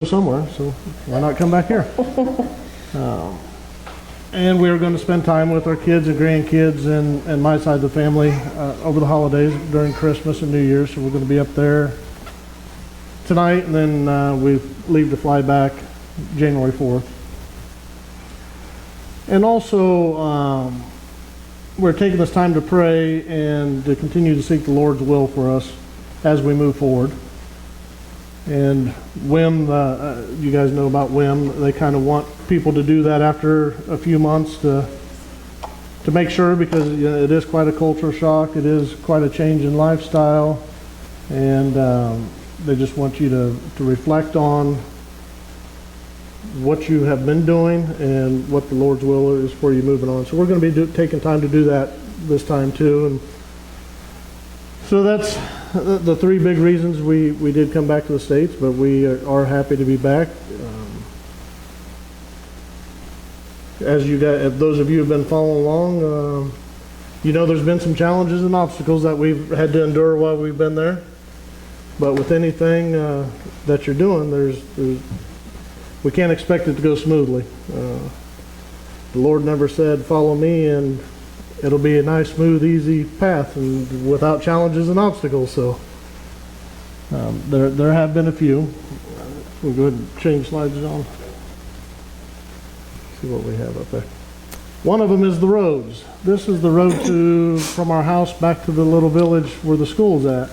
somewhere, so why not come back here? And we are going to spend time with our kids and grandkids and my side of the family over the holidays during Christmas and New Year's. So we're going to be up there tonight, and then we leave to fly back January 4th. And also, we're taking this time to pray and to continue to seek the Lord's will for us as we move forward. And WIM, you guys know about WIM. They kind of want people to do that after a few months to make sure, because it is quite a culture shock. It is quite a change in lifestyle, and they just want you to reflect on what you have been doing and what the Lord's will is for you moving on. So we're going to be taking time to do that this time too. And so that's the three big reasons we did come back to the States, but we are happy to be back. As you guys, those of you who have been following along, you know there's been some challenges and obstacles that we've had to endure while we've been there. But with anything that you're doing, we can't expect it to go smoothly. The Lord never said, "Follow me," and it'll be a nice, smooth, easy path and without challenges and obstacles. So there have been a few. We'll go ahead and change slides on. See what we have up there. One of them is the roads. This is the road from our house back to the little village where the school's at.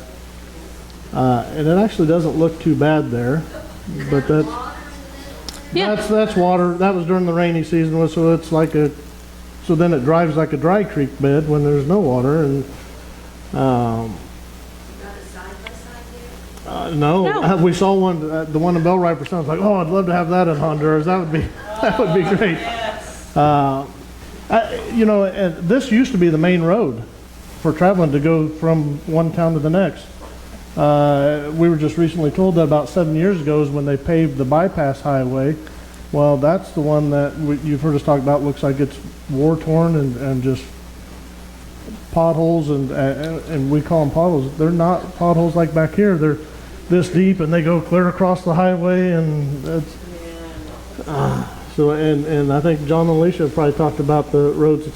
And it actually doesn't look too bad there, but that's water. That was during the rainy season, so it's like so then it drives like a dry creek bed when there's no water. And no, we saw one, the one in Bell Riper. I was like, oh, I'd love to have that in Honduras. That would be great. And this used to be the main road for traveling to go from one town to the next. We were just recently told that about 7 years ago is when they paved the bypass highway. Well, that's the one that you've heard us talk about. Looks like it's war-torn and just potholes, and we call them potholes. They're not potholes like back here. They're this deep, and they go clear across the highway, and it's so. And I think John and Alicia probably talked about the roads.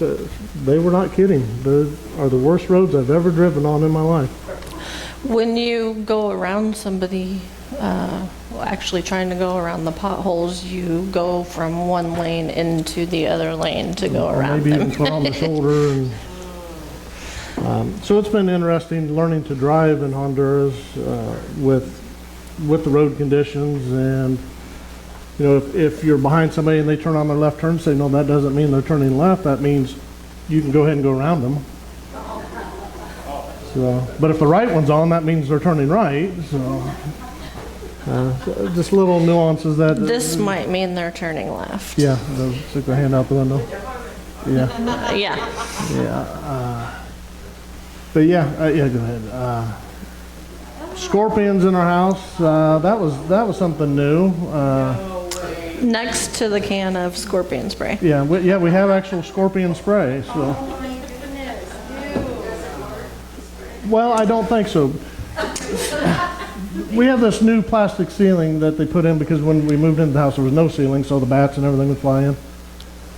They were not kidding. They are the worst roads I've ever driven on in my life. When you go around somebody, actually trying to go around the potholes, you go from one lane into the other lane to go around maybe them. even put on the shoulder. And so it's been interesting learning to drive in Honduras with the road conditions. And if you're behind somebody and they turn on their left turn signal, that doesn't mean they're turning left. That means you can go ahead and go around them. So, but if the right one's on, that means they're turning right. So just little nuances that. This might mean they're turning left. Yeah, they'll stick their hand out the window. Yeah. Yeah. But go ahead. Scorpions in our house. That was something new. Next to the can of scorpion spray. Yeah, we have actual scorpion spray. So. Well, I don't think so. We have this new plastic ceiling that they put in because when we moved into the house there was no ceiling, so the bats and everything would fly in.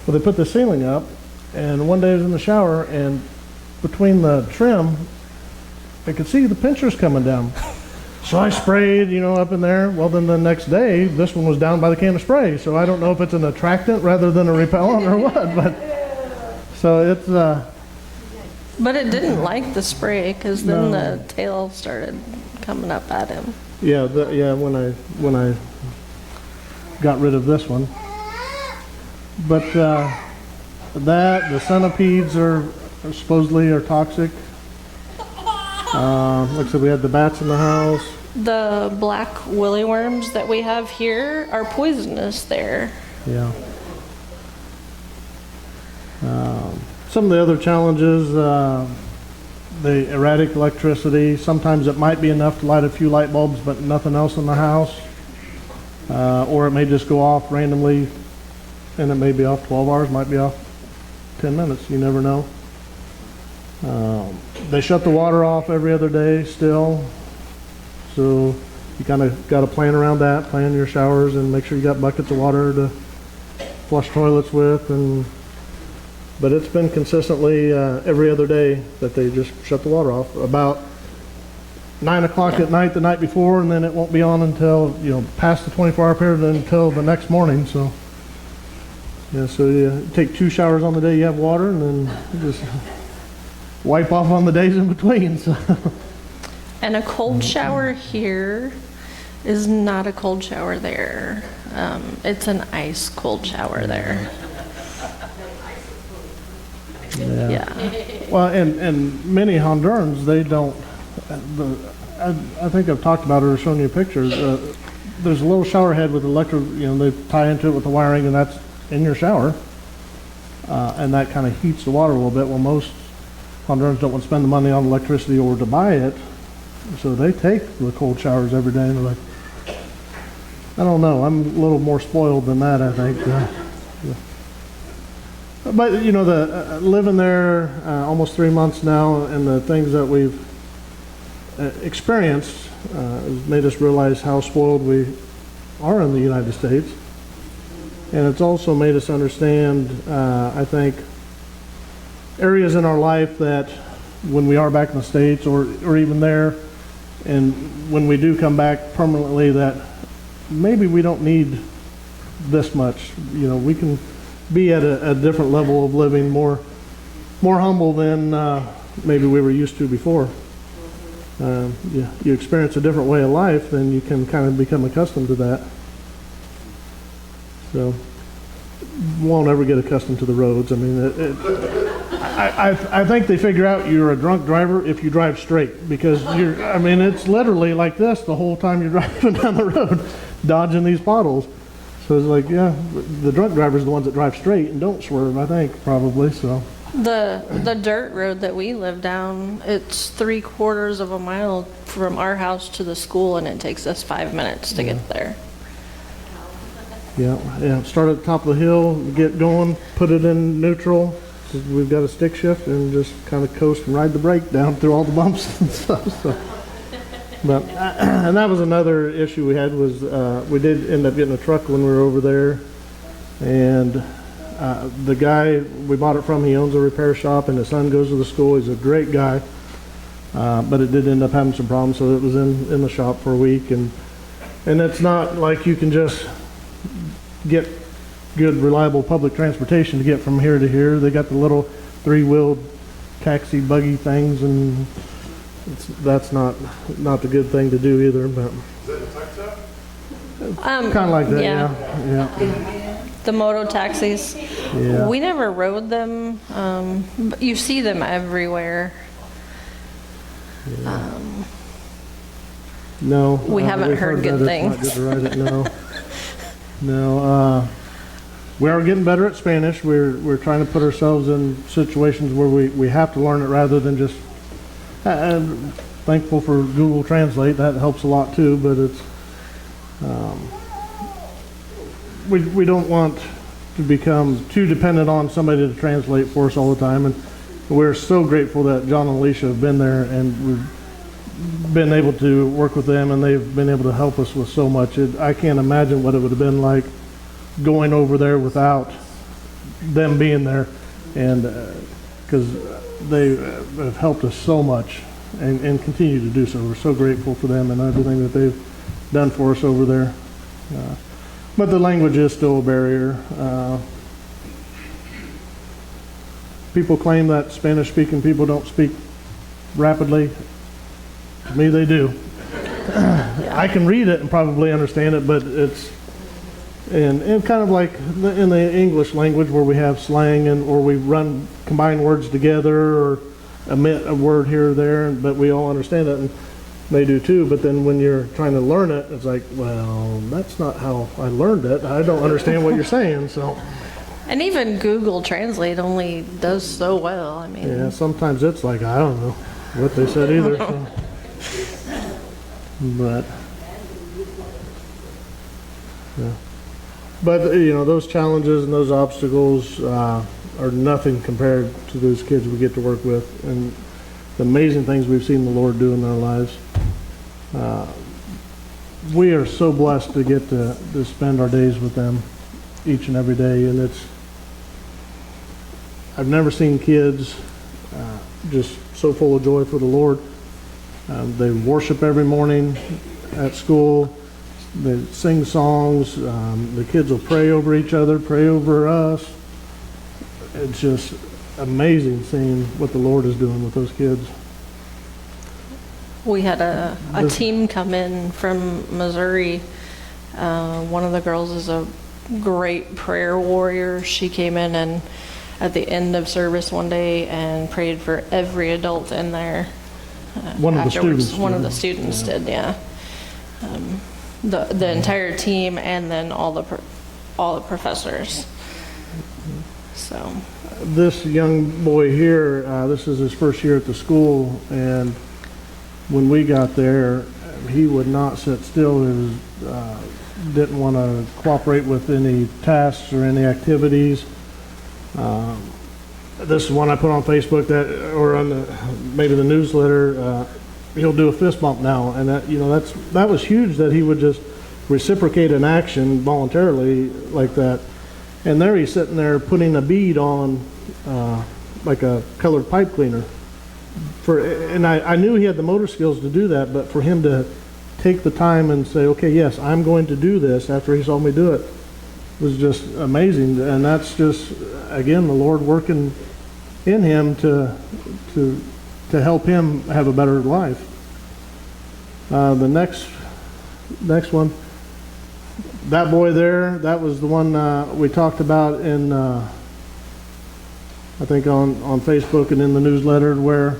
Well, they put the ceiling up, and one day I was in the shower, and between the trim, I could see the pinchers coming down. So I sprayed, up in there. Well, then the next day, this one was down by the can of spray. So I don't know if it's an attractant rather than a repellent or what, but so it's. But it didn't like the spray because then the tail started coming up at him. Yeah, when I got rid of this one. But the centipedes are supposedly toxic. Like I said, we had the bats in the house. The black willyworms that we have here are poisonous there. Yeah. Some of the other challenges, the erratic electricity. Sometimes it might be enough to light a few light bulbs, but nothing else in the house. Or it may just go off randomly, and it may be off 12 hours, might be off 10 minutes. You never know. They shut the water off every other day still. So you kind of got to plan around that, plan your showers, and make sure you got buckets of water to flush toilets with. But it's been consistently every other day that they just shut the water off about 9 o'clock at night the night before, and then it won't be on until, past the 24-hour period until the next morning. So, yeah, so you take 2 showers on the day you have water, and then you just wipe off on the days in between. So. And a cold shower here is not a cold shower there. It's an ice cold shower there. Yeah. Well, and many Hondurans, they don't. I think I've talked about it or shown you pictures. There's a little shower head with electric. They tie into it with the wiring, and that's in your shower, and that kind of heats the water a little bit. Well, most Hondurans don't want to spend the money on electricity or to buy it, so they take the cold showers every day. And they're like, I don't know. I'm a little more spoiled than that, I think. But the living there almost 3 months now, and the things that we've experienced has made us realize how spoiled we are in the United States, and it's also made us understand, I think, areas in our life that when we are back in the States or even there, and when we do come back permanently, that maybe we don't need this much. We can be at a different level of living, more humble than maybe we were used to before. You experience a different way of life, then you can kind of become accustomed to that. So, won't ever get accustomed to the roads. I mean, I think they figure out you're a drunk driver if you drive straight, because it's literally like this the whole time you're driving down the road, dodging these potholes. So it's like, yeah, the drunk drivers are the ones that drive straight and don't swerve, I think, probably, so. The dirt road that we live down, it's 3/4 of a mile from our house to the school, and it takes us 5 minutes to get there. Yeah, start at the top of the hill, get going, put it in neutral. We've got a stick shift, and just kind of coast and ride the brake down through all the bumps and stuff, so. But, and that was another issue we had, was we did end up getting a truck when we were over there, and the guy we bought it from, he owns a repair shop, and his son goes to the school. He's a great guy, but it did end up having some problems, so it was in the shop for a week, and it's not like you can just get good, reliable public transportation to get from here to here. They got the little 3-wheeled taxi buggy things, and that's not the good thing to do either. But is that a tuk-tuk? Kind of like that, yeah. The moto taxis. Yeah. We never rode them. But you see them everywhere. No. We haven't we've heard good that things. It's not good to ride it, no. No. We are getting better at Spanish. We're trying to put ourselves in situations where we have to learn it rather than just. I'm thankful for Google Translate. That helps a lot too. But it's we don't want to become too dependent on somebody to translate for us all the time. And we're so grateful that John and Alicia have been there, and we've been able to work with them, and they've been able to help us with so much. I can't imagine what it would have been like going over there without them being there, and because they have helped us so much and continue to do so. We're so grateful for them and everything that they've done for us over there. But the language is still a barrier. People claim that Spanish-speaking people don't speak rapidly. To me, they do. I can read it and probably understand it, but it's and kind of like in the English language where we have slang or we combine words together or omit a word here or there, but we all understand it, and they do too. But then when you're trying to learn it, it's like, well, that's not how I learned it. I don't understand what you're saying. So. And even Google Translate only does so well. I mean. Yeah, sometimes it's like, I don't know what they said either. So. But. Yeah. But, those challenges and those obstacles are nothing compared to those kids we get to work with, and the amazing things we've seen the Lord do in their lives. we are so blessed to get to spend our days with them each and every day, and I've never seen kids just so full of joy for the Lord. They worship every morning at school. They sing songs. The kids will pray over each other, pray over us. It's just amazing seeing what the Lord is doing with those kids. We had a team come in from Missouri. One of the girls is a great prayer warrior. She came in and at the end of service one day and prayed for every adult in there. One of the students. One of the students did, yeah. The entire team, and then all the professors. So. This young boy here, this is his first year at the school, and when we got there, he would not sit still. He was, didn't want to cooperate with any tasks or any activities. This is one I put on Facebook or on maybe the newsletter. He'll do a fist bump now, and that was huge that he would just reciprocate an action voluntarily like that. And there he's sitting there putting a bead on like a colored pipe cleaner. And I knew he had the motor skills to do that, but for him to take the time and say, okay, yes, I'm going to do this after he saw me do it, was just amazing. And that's just, again, the Lord working in him to help him have a better life. The next one, that boy there, that was the one we talked about in, I think on Facebook and in the newsletter, where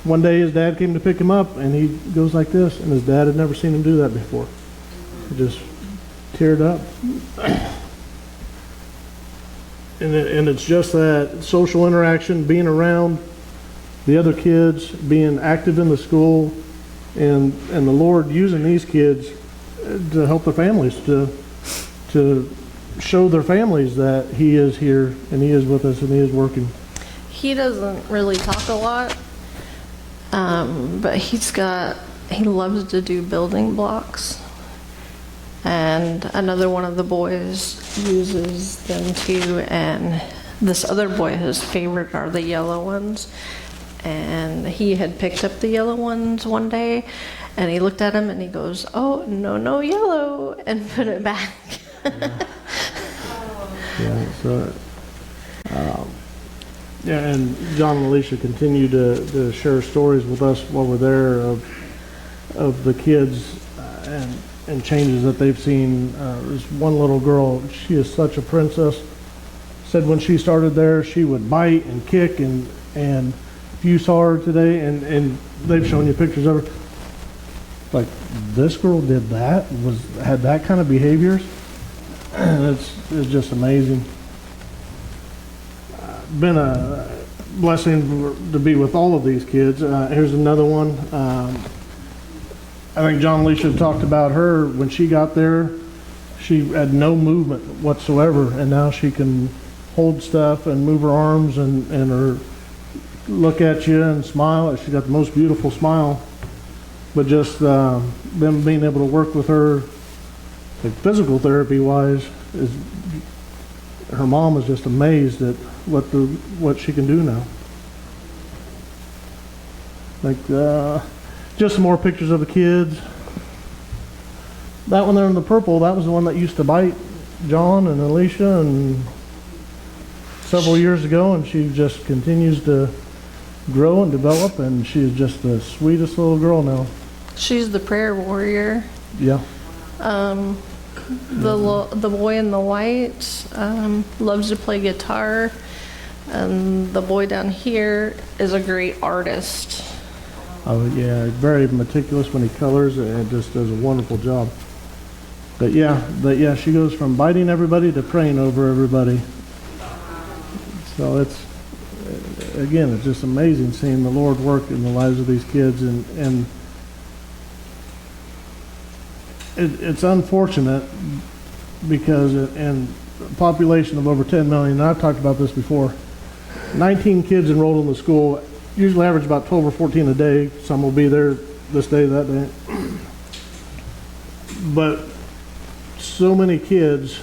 one day his dad came to pick him up and he goes like this, and his dad had never seen him do that before. He just teared up. And it's just that social interaction, being around the other kids, being active in the school, and the Lord using these kids to help their families, to show their families that He is here and He is with us and He is working. He doesn't really talk a lot, but he loves to do building blocks. And another one of the boys uses them too, and this other boy, his favorite are the yellow ones. And he had picked up the yellow ones one day, and he looked at him and he goes, "Oh, no yellow," and put it back. Yeah, so, and John and Alicia continue to share stories with us while we're there of the kids and changes that they've seen. There's one little girl, she is such a princess. Said when she started there, she would bite and kick, and if you saw her today, and they've shown you pictures of her, like, this girl did that, had that kind of behaviors, and it's just amazing. Been a blessing to be with all of these kids. Here's another one. I think John and Alicia talked about her when she got there. She had no movement whatsoever, and now she can hold stuff and move her arms and her look at you and smile. She's got the most beautiful smile. But just them being able to work with her, like physical therapy wise, is her mom was just amazed at what she can do now. Like just some more pictures of the kids. That one there in the purple, that was the one that used to bite John and Alicia and several years ago, and she just continues to grow and develop, and she's just the sweetest little girl now. She's the prayer warrior. Yeah. The boy in the white loves to play guitar, and the boy down here is a great artist. Oh yeah, very meticulous when he colors, and just does a wonderful job. But yeah, she goes from biting everybody to praying over everybody. So it's just amazing seeing the Lord work in the lives of these kids, and it's unfortunate because in a population of over 10 million, and I've talked about this before, 19 kids enrolled in the school, usually average about 12 or 14 a day. Some will be there this day, that day. But so many kids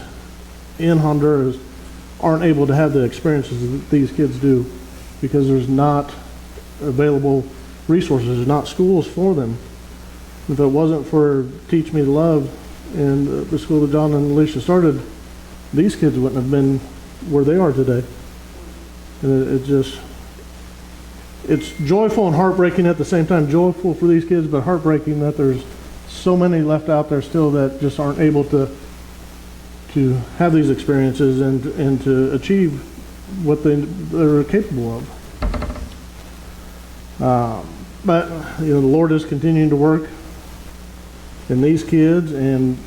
in Honduras aren't able to have the experiences that these kids do because there's not available resources, there's not schools for them. If it wasn't for Teach Me to Love and the school that John and Alicia started, these kids wouldn't have been where they are today. And it's joyful and heartbreaking at the same time. Joyful for these kids, but heartbreaking that there's so many left out there still that just aren't able to have these experiences and to achieve what they're capable of. But the Lord is continuing to work in these kids and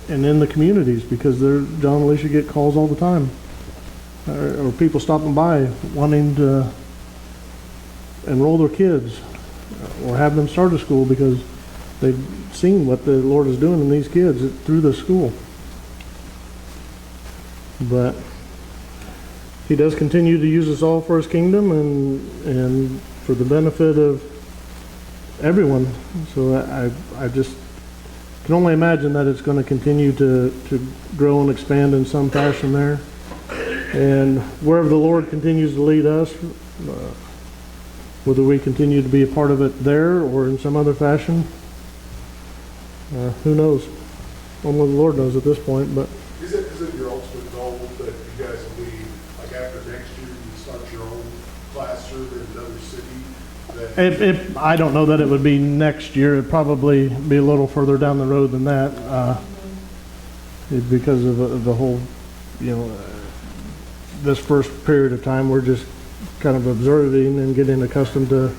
in the communities, because John and Alicia get calls all the time, or people stopping by wanting to enroll their kids or have them start a school because they've seen what the Lord is doing in these kids through the school. But He does continue to use us all for His kingdom and for the benefit of everyone. So I just can only imagine that it's going to continue to grow and expand in some fashion there. And wherever the Lord continues to lead us, whether we continue to be a part of it there or in some other fashion, who knows? Only the Lord knows at this point. But Is it your ultimate goal that you guys will be, like after next year, you start your own classroom in another city? I don't know that it would be next year. It'd probably be a little further down the road than that, because of the whole, this first period of time, we're just kind of observing and getting accustomed to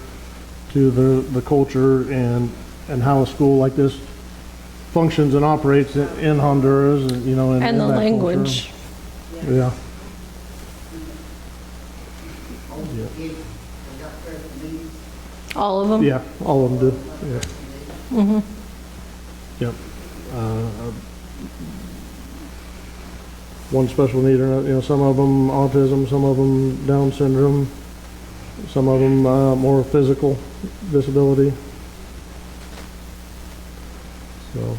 the culture and how a school like this functions and operates in Honduras, and And the language. Culture. Yeah. All of them? Yeah, all of them do. Yeah. Mm-hmm. Yep. One special need, or some of them autism, some of them Down syndrome, some of them more physical disability. So,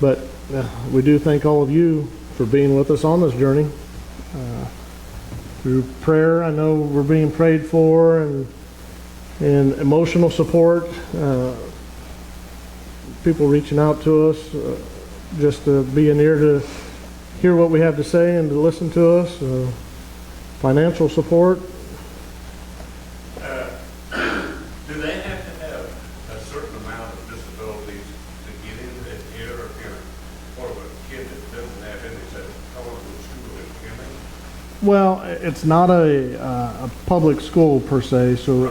but we do thank all of you for being with us on this journey. Through prayer, I know we're being prayed for, and emotional support, people reaching out to us, just to be an ear to hear what we have to say and to listen to us, financial support. Do they have to have a certain amount of disabilities to get into it here, or what of a kid that doesn't have any, says, I want to go to school in Kenny? Well, it's not a public school per se, so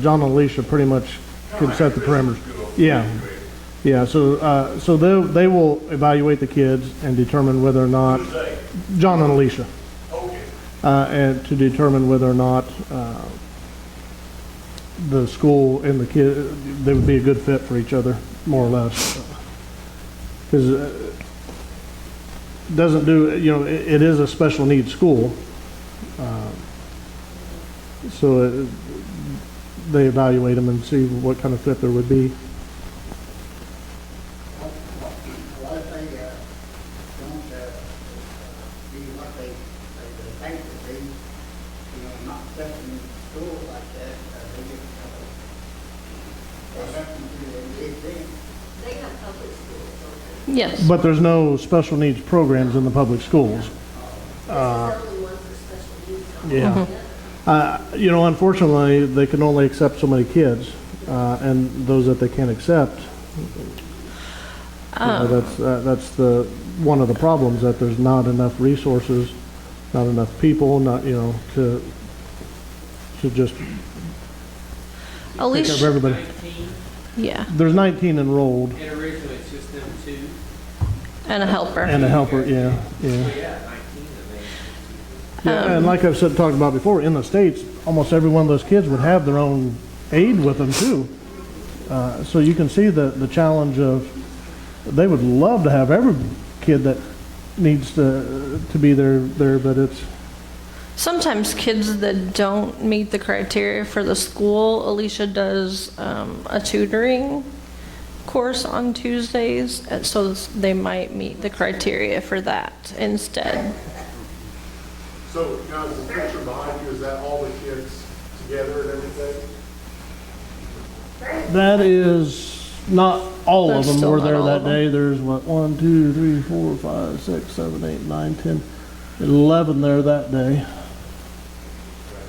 John and Alicia pretty much can set the parameters. Yeah. So they will evaluate the kids and determine whether or not John and Alicia, and to determine whether or not the school and the kid, they would be a good fit for each other, more or less. Because doesn't do, it is a special needs school. So they evaluate them and see what kind of fit there would be. Well, if they don't be what they think to be, not accepting school like that, they get what happens to them big things. They have public schools, don't Yes. But there's no special needs programs in the public schools. they? This is only one for special needs. Yeah. Unfortunately, they can only accept so many kids, and those that they can't accept, that's the one of the problems, that there's not enough resources, not enough people, to just take care of Alicia, everybody. 19, yeah, There's 19 enrolled and originally it's just them two. and a helper. and a helper. Yeah. So yeah, 19 and Yeah, and like I've talked about before, in the States, almost every one of those kids would have their own aide with them too. So you can see the challenge of, they would love to have every kid that needs to be there, but it's, Sometimes kids that don't meet the criteria for the school, Alicia does a tutoring course on Tuesdays, so they might meet the criteria for that instead. So, now, is the picture behind you, is that all the kids together and everything? That is not all of That's them still were not there all that of them. day. There's what, 1, 2, 3, 4, 5, 6, 7, 8, 9, 10, 11 there that day.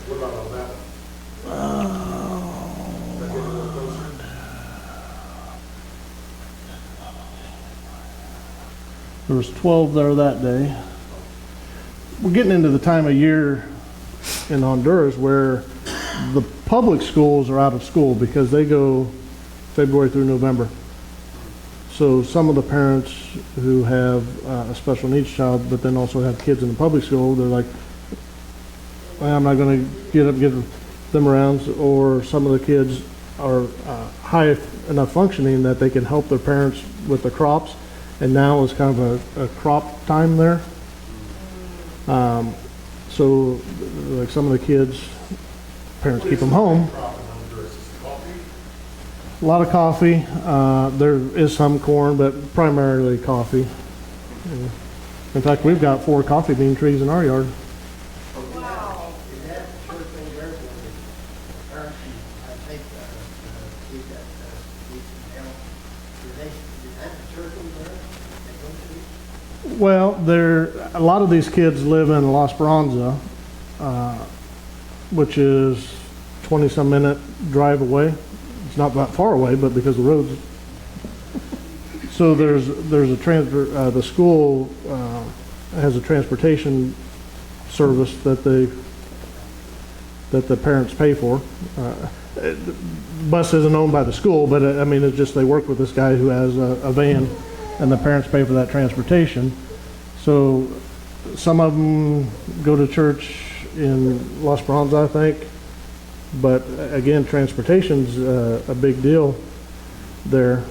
What about on that one? Is that getting a little closer? There was 12 there that day. We're getting into the time of year in Honduras where the public schools are out of school because they go February through November. So some of the parents who have a special needs child, but then also have kids in the public school, they're like, well, I'm not going to get them around. Or some of the kids are high enough functioning that they can help their parents with the crops. And now is kind of a crop time there. So like some of the kids, parents keep them home. Crop in Honduras, is it coffee? A lot of coffee. There is some corn, but primarily coffee. In fact, we've got 4 coffee bean trees in our yard. Wow. Is that the church over there where the parents, I think, keep that, keep some help? Is that the church over there? They go to? Well, a lot of these kids live in La Esperanza, which is 20-some minute drive away. It's not that far away, but because the roads. So there's a transfer. The school has a transportation service that the parents pay for. The bus isn't owned by the school, but I mean, it's just they work with this guy who has a van, and the parents pay for that transportation. So some of them go to church in La Esperanza, I think. But again, transportation's a big deal there.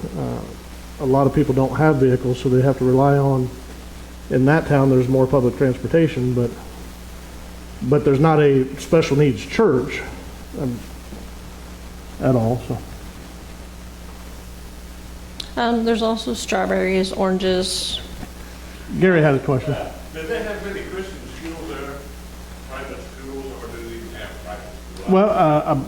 A lot of people don't have vehicles, so they have to rely on. In that town, there's more public transportation, but there's not a special needs church at all. So There's also strawberries, oranges. Gary had a question. Do they have many Christian schools there, private schools, or do they even have private schools? Well,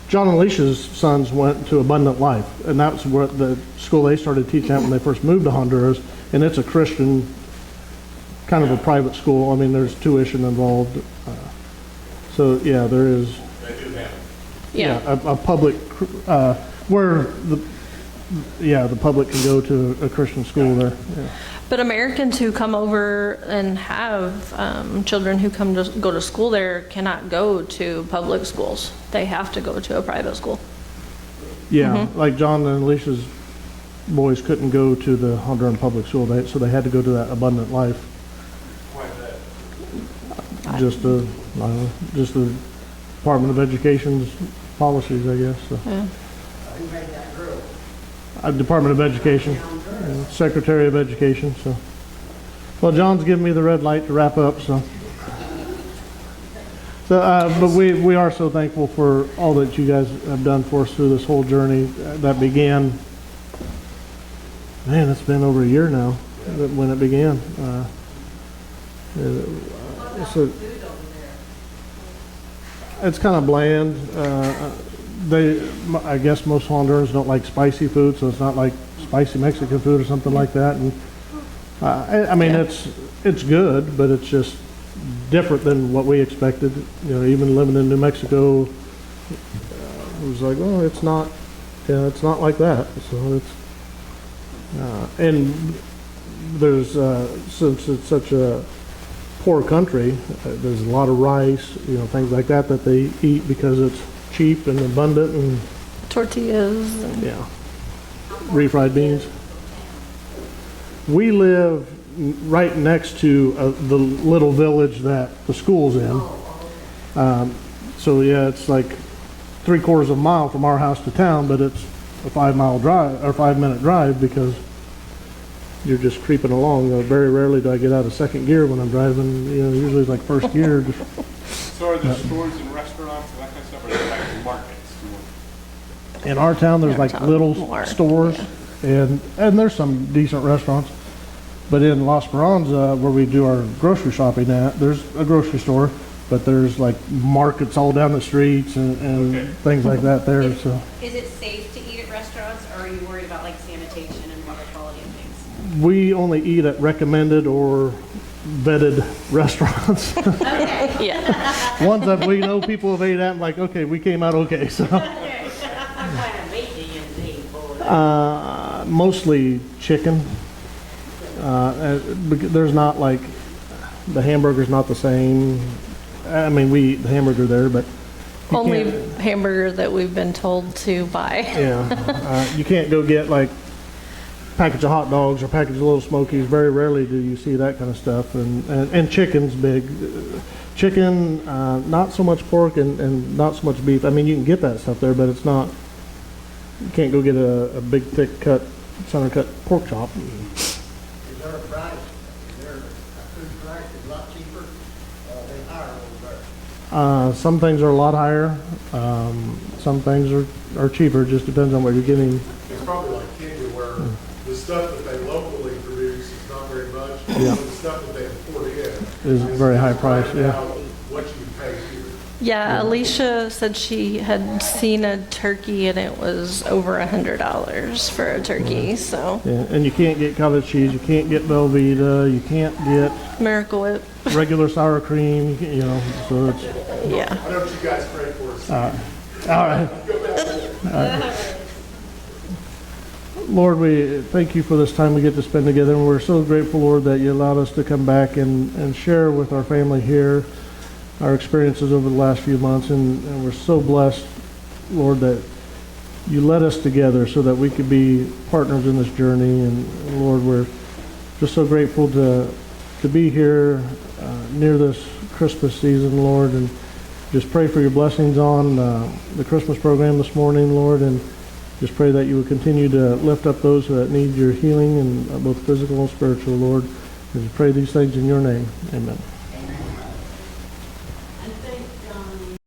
John and Alicia's sons went to Abundant Life, and that's what the school they started teaching at when they first moved to Honduras, and it's a Christian, kind of a private school. I mean, there's tuition involved. So, yeah, there is They do have it. Yeah. a public, where the public can go to a Christian school there. Yeah. But Americans who come over and have children who come to go to school there cannot go to public schools. They have to go to a private school. Yeah, like John and Alicia's boys couldn't go to the Honduran public school, so they had to go to that Abundant Life. Why is that? Just the Department of Education's policies, I guess. So. Yeah. Who made that rule? Department of Education, Secretary of Education. So, well, John's giving me the red light to wrap up. So, but we are so thankful for all that you guys have done for us through this whole journey that began. Man, it's been over a year now when it began. It's kind of bland. I guess most Hondurans don't like spicy food, so it's not like spicy Mexican food or something like that. And I mean, Yeah. it's good, but it's just different than what we expected. You know, even living in New Mexico, it was like, oh, it's not like that. So it's and there's since it's such a poor country, there's a lot of rice, things like that they eat because it's cheap and abundant, and Tortillas. And yeah, refried beans. We live right next to the little village that the school's in. So yeah, it's like 3/4 of a mile from our house to town, but it's a 5-mile drive or 5-minute drive because you're just creeping along. Very rarely do I get out of second gear when I'm driving. Usually it's like first gear. So are there stores and restaurants and that kind of stuff, or are they like markets? In our town, there's In our like town, little more, stores, and there's some decent restaurants. But in Las Esperanza, where we do our grocery shopping at, there's a grocery store, but there's like markets all down the streets and things like that there, so. Is it safe to eat at restaurants, or are you worried about like sanitation and water quality and things? We only eat at recommended or vetted restaurants. Okay. Yeah. Ones that we know people have ate at, and like, okay, we came out okay, so. What kind of meat do you need for it? Mostly chicken. There's not like, the hamburger's not the same. I mean, we eat the hamburger there, but you Only can't- hamburger that we've been told to buy. Yeah, you can't go get like package of hot dogs or package of Little Smokies. Very rarely do you see that kind of stuff. And chicken's big. Chicken, not so much pork and not so much beef. I mean, you can get that stuff there, but it's not. You can't go get a big thick cut, center cut pork chop. Is there a price, is there a food price that's a lot cheaper, than higher over there? Some things are a lot higher. Some things are cheaper. It just depends on what you're getting. It's probably like Kenya where the stuff that they locally produce is not very much. Yeah. but The stuff that they import in. Is very high price, right yeah. now What you pay here. Yeah, Alicia said she had seen a turkey and it was over $100 for a turkey, so. Yeah, and you can't get cottage cheese, you can't get Velveeta, you can't get Miracle Whip, regular sour cream, you know, so it's, yeah. I know what you guys pray for us. all right. Lord, we thank you for this time we get to spend together, and we're so grateful, Lord, that you allowed us to come back and share with our family here our experiences over the last few months, and we're so blessed, Lord, that you led us together so that we could be partners in this journey, and Lord, we're just so grateful to be here near this Christmas season, Lord, and just pray for your blessings on the Christmas program this morning, Lord, and just pray that you would continue to lift up those that need your healing, and both physical and spiritual, Lord. And just pray these things in your name. Amen.